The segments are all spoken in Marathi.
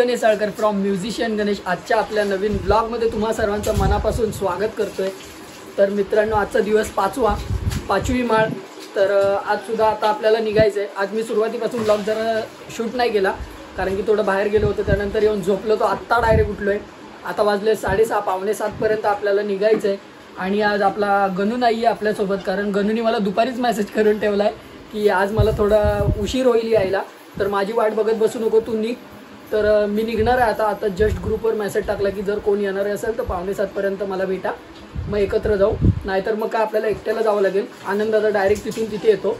गणेश साळकर फ्रॉम म्युझिशियन गणेश आजच्या आपल्या नवीन ब्लॉगमध्ये तुम्हा सर्वांचं मनापासून स्वागत करतोय। तर मित्रांनो, आजचा दिवस पाचवी माळ। तर आज सुद्धा आता आपल्याला निघायचं आहे। आज मी सुरुवातीपासून ब्लॉग जरा शूट नाही केला कारण की थोडं बाहेर गेलो होतो, त्यानंतर येऊन झोपलो तो। आत्ता डायरेक्ट उठलोय। आता वाजले 6:30 पावणे 7 पर्यंत आपल्याला निघायचं आहे। आणि आज आपला गणू नाही आहे आपल्यासोबत, कारण गणूनी मला दुपारीच मेसेज करून ठेवलाय की आज मला थोडा उशीर होईल यायला, तर माझी वाट बघत बसू नको, तू निघ। तर मी निघणार आहे आता जस्ट ग्रुपवर मेसेज टाकला की जर कोण येणार असेल तर पावणे 7 पर्यंत मला भेटा, मग एकत्र जाऊ, नाहीतर मग काय आपल्याला एकट्याला जावं लागेल। आनंद दादा डायरेक्ट तिथून तिथे येतो।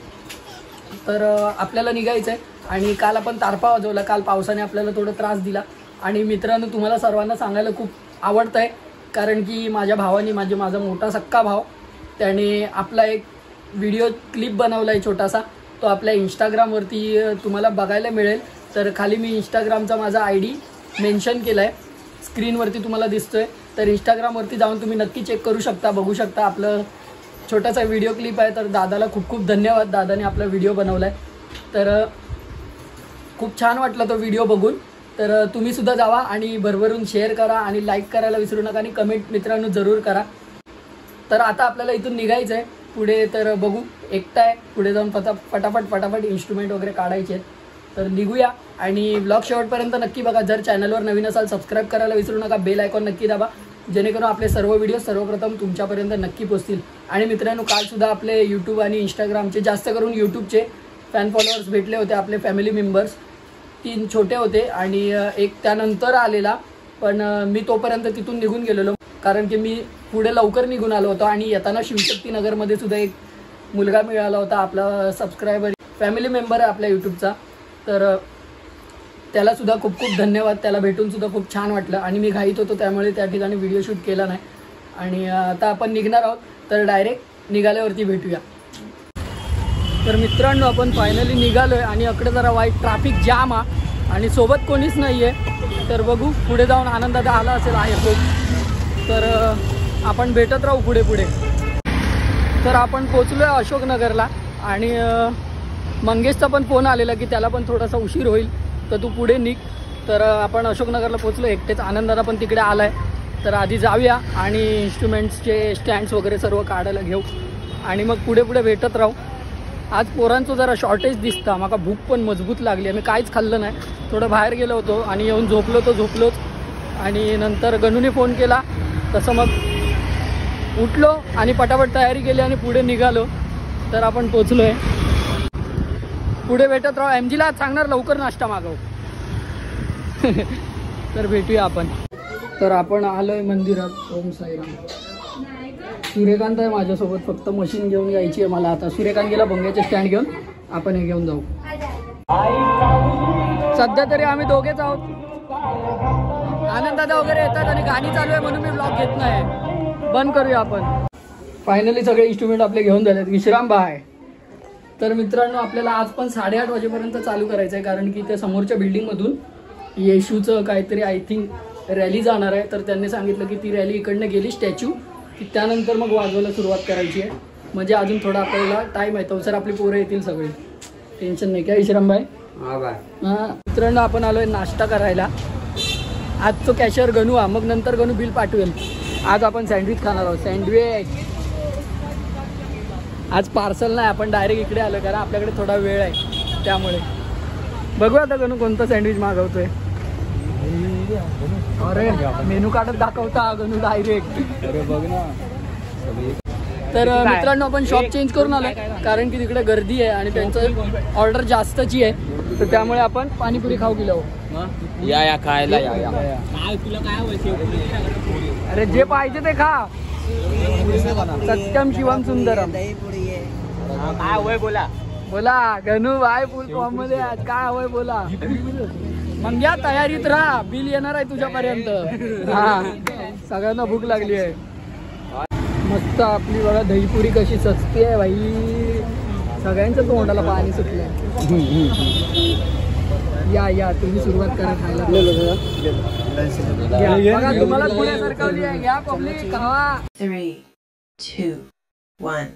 तर आपल्याला निघायचं आहे। आणि काल आपण तारपा वाजवला, काल पावसाने आपल्याला थोडा त्रास दिला। आणि मित्रांनो, तुम्हाला सर्वांना सांगायला खूप आवडतं आहे कारण की माझ्या भावाने माझा मोठा सक्का भाव त्याने आपला एक व्हिडिओ क्लिप बनवला आहे छोटासा, तो आपल्या इंस्टाग्रामवरती तुम्हाला बघायला मिळेल। तर खाली मी इंस्टाग्रामचा माझा ID मेन्शन केला आहे, स्क्रीनवरती तुम्हाला दिसतोय। तर इंस्टाग्रामवरती जाऊन तुम्ही नक्की चेक करू शकता, बघू शकता। आपलं छोटासा व्हिडिओ क्लिप आहे। तर दादाला खूप खूप धन्यवाद, दादाने आपला व्हिडिओ बनवला आहे। तर खूप छान वाटला तो व्हिडिओ बघून। तर तुम्ही सुद्धा जावा आणि भरभरून शेअर करा आणि लाईक करायला विसरू नका आणि कमेंट मित्रांनो जरूर करा। तर आता आपल्याला इथून निघायचं आहे पुढे, तर बघू एकटा आहे पुढे जाऊन फटाफट इन्स्ट्रुमेंट वगैरे काढायचे आहेत। तर निघूया आणि ब्लॉग शेवटपर्यंत नक्की बघा। जर चॅनलवर नवीन असाल सबस्क्राईब करायला विसरू नका, बेल आयकॉन नक्की दाबा, जेणेकरून आपले सर्व व्हिडिओ सर्वप्रथम तुमच्यापर्यंत नक्की पोहोचतील। आणि मित्रांनो, काल सुद्धा आपले यूट्यूब आणि इंस्टाग्रामचे, जास्त करून यूट्यूबचे फॅन फॉलोअर्स भेटले होते, आपले फॅमिली मेंबर्स 3 छोटे होते आणि एक त्यानंतर आलेला, पण मी तोपर्यंत तिथून निघून गेलेलो कारण की मी पुढे लवकर निघून आलो होतो। आणि येताना शिवशक्ती नगरमध्ये सुद्धा एक मुलगा मिळाला होता, आपला सबस्क्रायबर फॅमिली मेंबर आहे आपल्या यूट्यूबचा। तर त्याला सुद्धा खूप खूप धन्यवाद, त्याला भेटून सुद्धा खूप छान वाटलं। आणि मी घाईत होतो त्यामुळे त्या ठिकाणी व्हिडिओ शूट केला नाही। आणि आता आपण निघणार आहोत, तर डायरेक्ट निघाल्यावरती भेटूया। तर मित्रांनो, आपण फायनली निघालो आहे आणि इकडे जरा वाईट ट्रॅफिक जाम आहे आणि सोबत कोणीच नाही आहे। तर बघू पुढे जाऊन आनंदादा आला असेल आहे खूप, तर आपण भेटत राहू पुढे। तर आपण पोचलो आहे अशोकनगरला आणि मंगेशचा पण फोन आलेला की त्याला पण थोडासा उशीर होईल, तर तू पुढे निघ। तर आपण अशोकनगरला पोचलो एकटेच, आनंदादा पण तिकडे आला आहे। तर आधी जाऊया आणि इन्स्ट्रुमेंट्सचे स्टँड्स वगैरे सर्व काढायला घेऊ आणि मग पुढे भेटत राहू। आज पोरांचं जरा शॉर्टेज दिसतं, मला भूक पण मजबूत लागली, मी काहीच खाल्लं नाही, थोडं बाहेर गेलो होतो आणि येऊन झोपलोच। आणि नंतर गणूने फोन केला, तसं मग उठलो आणि पटापट तयारी केली आणि पुढे निघालो। तर आपण पोचलो आहे, पुढे भेटत राहू। MGला सांगणार लवकर नाश्ता मागव। तर भेटूया आपण। तर आपण आलोय मंदिरात। ओम साईराम। सूर्यकांत आहे माझ्यासोबत, फक्त मशीन घेऊन यायची आहे मला आता। सूर्यकांत गेला भोंग्याचे स्टँड घेऊन, आपण हे घेऊन जाऊ। सध्या तरी आम्ही दोघेच आहोत, आनंददादा वगैरे येतात आणि गाणी चालू आहे म्हणून मी ब्लॉग घेत नाही, बंद करूया आपण। फायनली सगळे इन्स्ट्रुमेंट आपले घेऊन झालेत, विश्राम बाय। तर मित्रांनो, आपल्याला आज पण 8:30 वाजेपर्यंत चालू करायचं आहे कारण की त्या समोरच्या बिल्डिंगमधून येशूचं काहीतरी आय थिंक रॅली जाणार आहे। तर त्यांनी सांगितलं की ती रॅली इकडनं गेली स्टॅच्यू की त्यानंतर मग वाजवायला सुरुवात करायची आहे, म्हणजे अजून थोडा आपल्याला टाईम आहे, तर आपली पोरं येतील सगळे, टेन्शन नाही। काय विश्राम बाय? हां मित्रांनो, आपण आलोय नाश्ता करायला। आज तो कॅशियर गणू हा, मग नंतर गणू बिल पाठवेल। आज आपण सँडविच खाणार आहोत, सँडविच। आज पार्सल नाही, आपण डायरेक्ट इकडे आलो कारण आपल्याकडे थोडा वेळ आहे, त्यामुळे बघू आता गणू कोणतं सँडविच मागवतोय। अरे मेनू कार्डच दाखवता गणू डायरेक्ट। अरे बघ ना। तर मित्रांनो, आपण शॉप चेंज करून आलो कारण की तिकडे गर्दी आहे आणि त्यांचं ऑर्डर जास्तची आहे, तर त्यामुळे आपण पाणीपुरी खाऊ गेलो। या खायला या। अरे जे पाहिजे ते खा। सत्यम शिवम सुंदरम। काय हवंय बोला गणू भाई, फुल फॉर्म मध्ये आज काय हवंय बोला। मग या तयारीत राहा, बिल येणार आहे तुझ्यापर्यंत। हा, सगळ्यांना भूक लागली आहे। मस्त आपली बघा दहीपुरी कशी सस्ती आहे भाई, सगळ्यांच्या तोंडाला पाणी सुटलंय। या तुम्ही सुरुवात करा खायला। बघा तुम्हाला पुढे सरकवली आहे, या पब्लिक खावा। 3, 2, 1.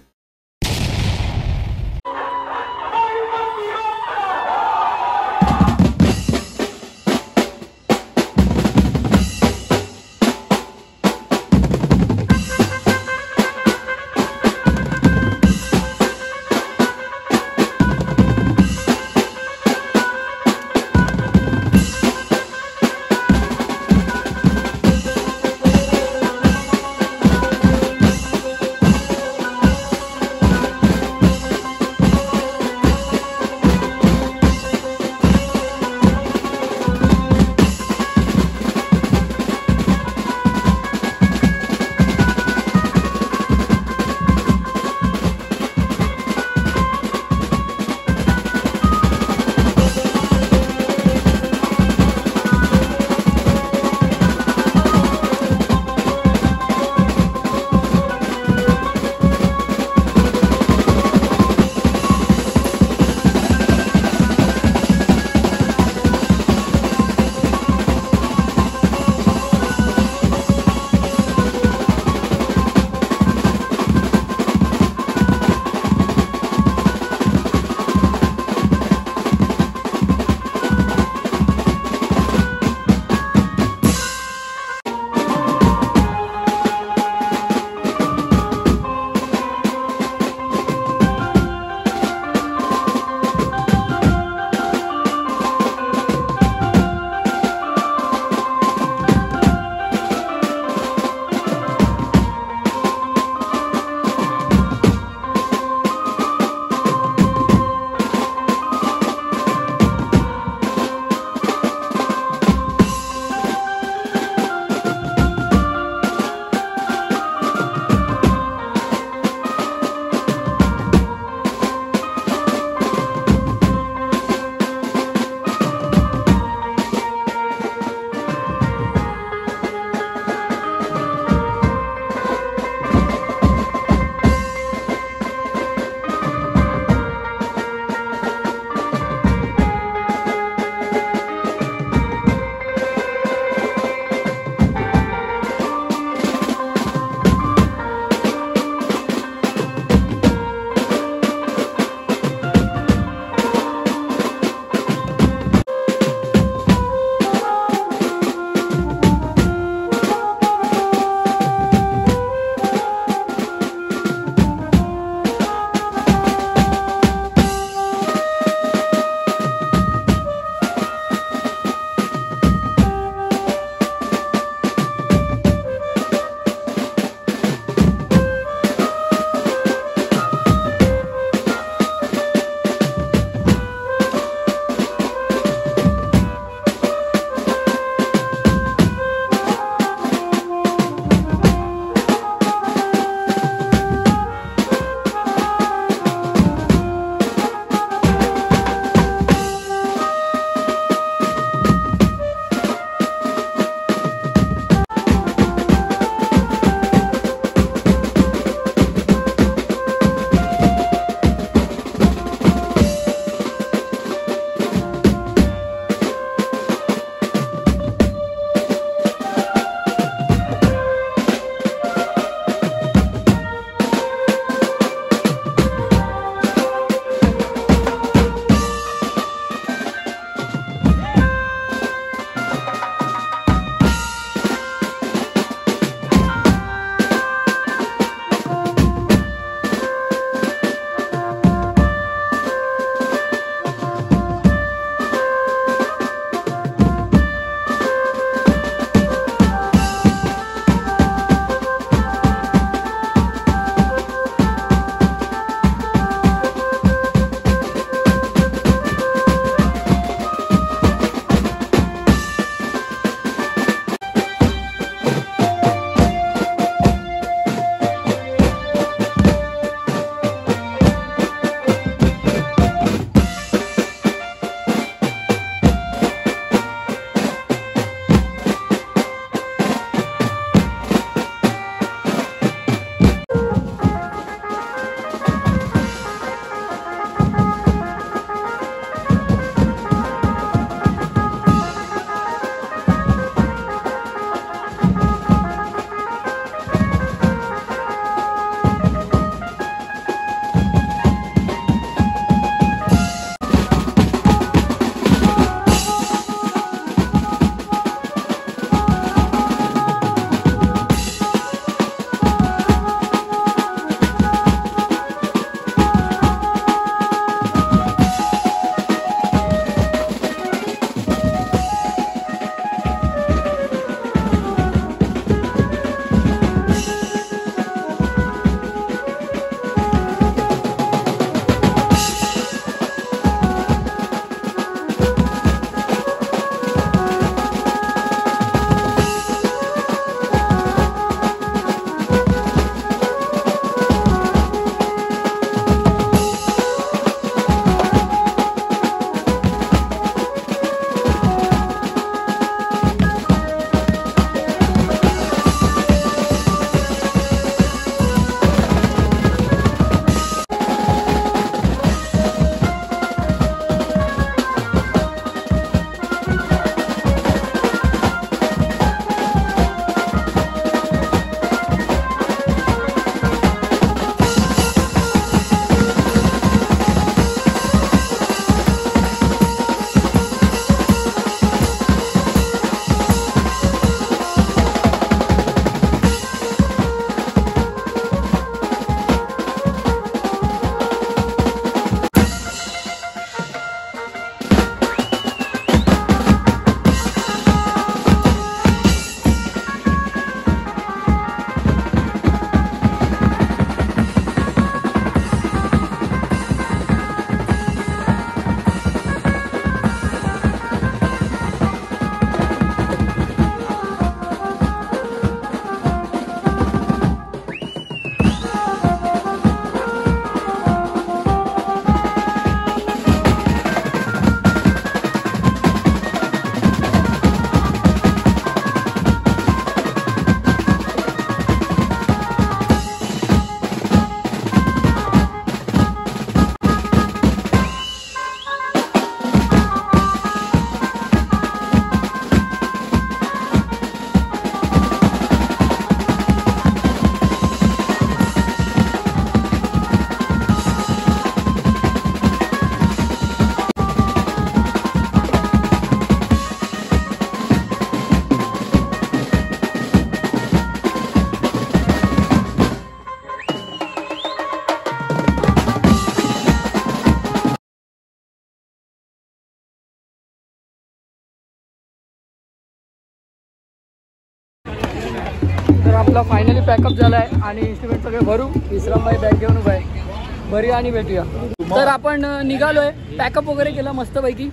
आपला फायनली पॅकअप झाला आहे आणि इन्स्ट्रुमेंट सगळे भरू. विश्रामभाई बॅग घेऊन उभा आहे. बरी आणि भेटूया. तर आपण निघालो आहे. पॅकअप वगैरे केला मस्तपैकी.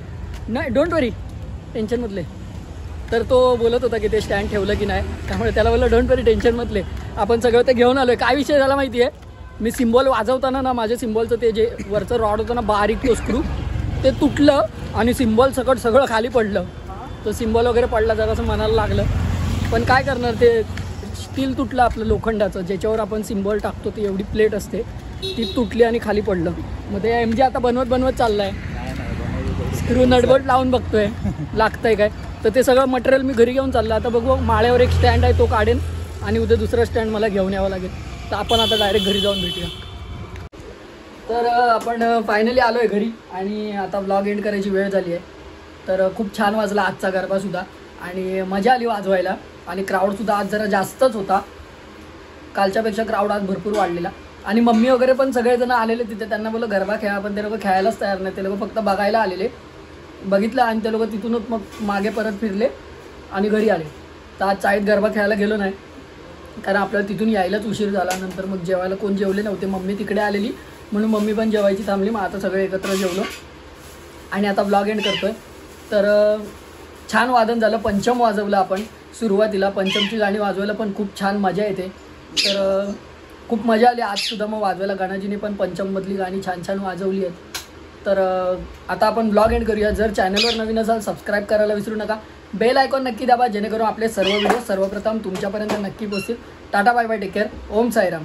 नाही डोंट वरी टेन्शनमधले. तर तो बोलत होता की ते स्टँड ठेवलं की नाही, त्यामुळे त्याला बोललं डोंट वरी टेन्शनमधले. आपण सगळं ते घेऊन आलो आहे. काय विषय झाला माहिती आहे, मी सिम्बॉल वाजवताना ना माझ्या सिम्बॉलचं ते जे वरचं रॉड होतं ना बारीक तो स्क्रू ते तुटलं आणि सिम्बॉल सकट सगळं खाली पडलं. तो सिम्बॉल वगैरे पडला जरासं मनाला लागलं. पण काय करणार, ते स्टील तुटलं आपलं लोखंडाचं ज्याच्यावर आपण सिम्बॉल टाकतो ती एवढी प्लेट असते ती तुटली आणि खाली पडलं. मग ते MG आता बनवत चाललं आहे. स्क्रू नटबोल्ट लावून बघतोय लागतंय काय. तर ते सगळं मटेरियल मी घरी घेऊन चाललं. आता बघू माळ्यावर एक स्टँड आहे तो काढेन आणि उद्या दुसरा स्टँड मला घेऊन यावं लागेल. तर आपण आता डायरेक्ट घरी जाऊन भेटूया. तर आपण फायनली आलो आहे घरी आणि आता व्लॉग एंड करायची वेळ झाली आहे. तर खूप छान वाजला आजचा गरबासुद्धा आणि मजा आली वाजवायला. आणि क्राऊडसुद्धा आज जरा जास्तच होता. कालच्यापेक्षा क्राऊड आज भरपूर वाढलेला. आणि मम्मी वगैरे पण सगळेजण आलेले तिथे. त्यांना बोललं गरबा खेळा, पण ते लोक खेळायलाच तयार नाही. ते लोक फक्त बघायला आलेले. बघितलं आणि ते लोक तिथूनच मग मागे परत फिरले आणि घरी आले. तर आज चाळीत गरबा खेळायला गेलो नाही कारण आपल्याला तिथून यायलाच उशीर झाला. नंतर मग जेवायला कोण जेवले नव्हते. मम्मी तिकडे आलेली म्हणून मम्मी पण जेवायची थांबली. मग आता सगळे एकत्र जेवलो आणि आता ब्लॉग एंड करतोय. तर छान वादन झालं. पंचम वाजवलं आपण सुरुवातीला. पंचमची गाणी वाजवायला पण खूप छान मजा येते. तर खूप मजा आली आजसुद्धा मग वाजवायला. गणाजीने पण पंचममधली गाणी छान छान वाजवली आहेत. तर आता आपण ब्लॉग एंड करूया. जर चॅनलवर नवीन असाल सबस्क्राईब करायला विसरू नका. बेल आयकॉन नक्की दाबा जेणेकरून आपले सर्व व्हिडिओ सर्वप्रथम तुमच्यापर्यंत नक्की पोहोचतील. Tata bye bye take care. Om Sairam.